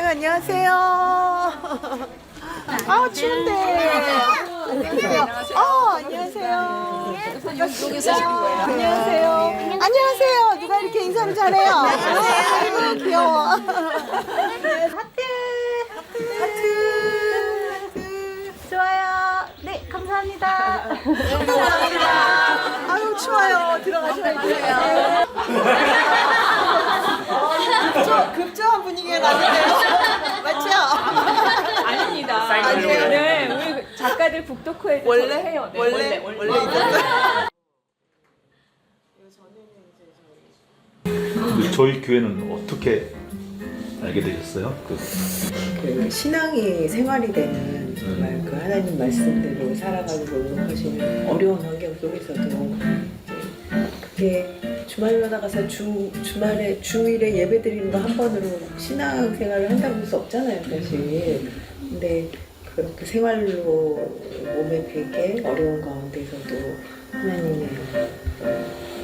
아유, 안녕하세요. 아, 추운데. 안녕하세요. 안녕하세요. 안녕하세요. 안녕하세요. 누가 이렇게 인사를 잘해요? 안녕하세요. 귀여워. 하트. 좋아요. 네, 감사합니다. 감사합니다. 아유, 추워요. 들어가셔야 돼요. 급조한 분위기가 나는데요. 맞죠? 아닙니다. 아니에요? 네, 우리 작가들 북토크에도 원래 해요. 네, 원래 있었어요. 저희 교회는 어떻게 알게 되셨어요? 그 신앙이 생활이 되는 정말 그 하나님 말씀대로 살아가고 하시는 어려운 환경 속에서도 그게 주말로 나가서 주말에 주일에 예배 드리는 거 한 번으로 신앙 생활을 한다고 할 수 없잖아요, 사실. 근데 그렇게 생활로 몸에 배게 어려운 가운데서도 하나님의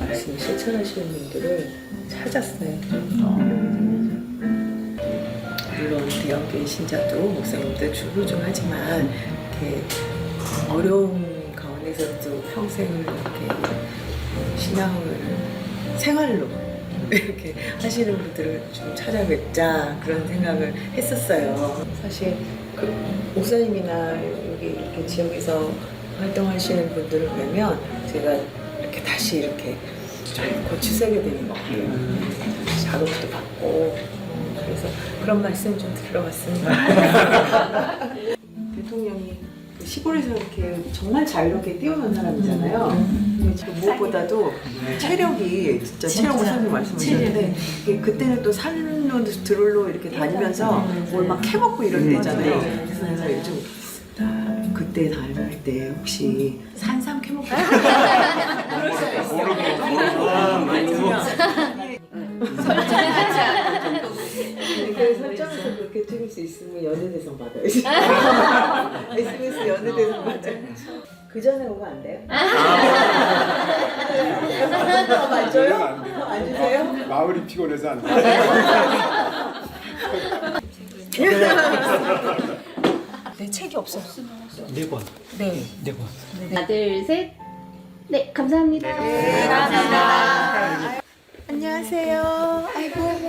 말씀을 실천하시는 분들을 찾았어요. 물론 대형교회 신자도 목사님도 중부중하지만 이렇게 어려운 가운데서도 평생을 이렇게 신앙을 생활로 이렇게 하시는 분들을 좀 찾아뵙자 그런 생각을 했었어요. 사실 그 목사님이나 여기 이렇게 지역에서 활동하시는 분들을 뵈면 제가 이렇게 다시 이렇게 좀 고치세게 되는 것 같아요. 자극도 받고 그래서 그런 말씀 좀 들어봤습니다. 대통령이 시골에서 이렇게 정말 자유롭게 뛰어난 사람이잖아요. 근데 무엇보다도 체력이 진짜 체력 선생님 말씀하셨는데 그때는 또 산로 드롤로 이렇게 다니면서 뭘 막 캐먹고 이럴 때잖아요. 그래서 내가 요즘 그때 다닐 때 혹시 산삼 캐먹고 설정에서 그렇게 찍을 수 있으면 연예대상 받아야지. SBS 연예대상 받아요. 그 전에 오면 안 돼요? 안 줘요? 안 주세요? 마을이 피곤해서 안 돼. 네, 책이 없어요. 4권. 네. 4권. 하나, 둘, 셋. 네, 감사합니다. 감사합니다. 안녕하세요. 아이고.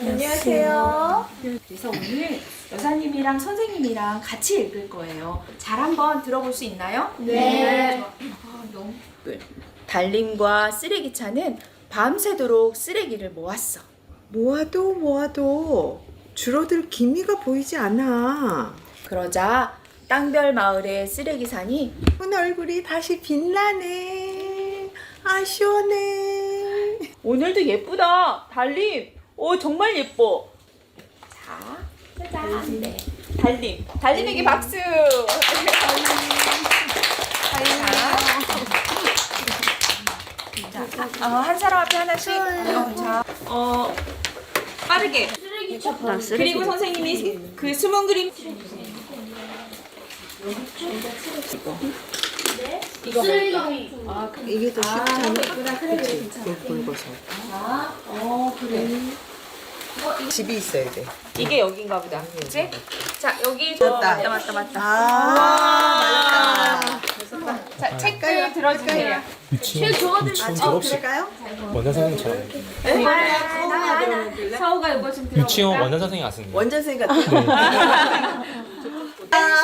안녕하세요. 그래서 오늘 여사님이랑 선생님이랑 같이 읽을 거예요. 잘 한번 들어볼 수 있나요? 네. 너무 달림과 쓰레기차는 밤새도록 쓰레기를 모았어. 모아도 줄어들 기미가 보이지 않아. 그러자 땅별 마을의 쓰레기산이 예쁜 얼굴이 다시 빛나네. 아, 시원해. 오늘도 예쁘다. 달림. 오, 정말 예뻐. 자, 짜잔. 네. 달림. 달림에게 박수. 자, 한 사람 앞에 하나씩. 자, 빠르게. 그리고 선생님이 그 숨은 그림. 이게 더 쉽잖아. 그치. 굵어서. 그래. 집이 있어야 돼. 이게 여긴가 보다. 그치? 자, 여기. 맞다. 아, 자, 책들 들어주세요. 유치원 졸업식 그럴까요? 원장 선생님처럼. 서우가 이거 좀 들어. 유치원 원장 선생님 아십니까? 원전생 같은. 안녕.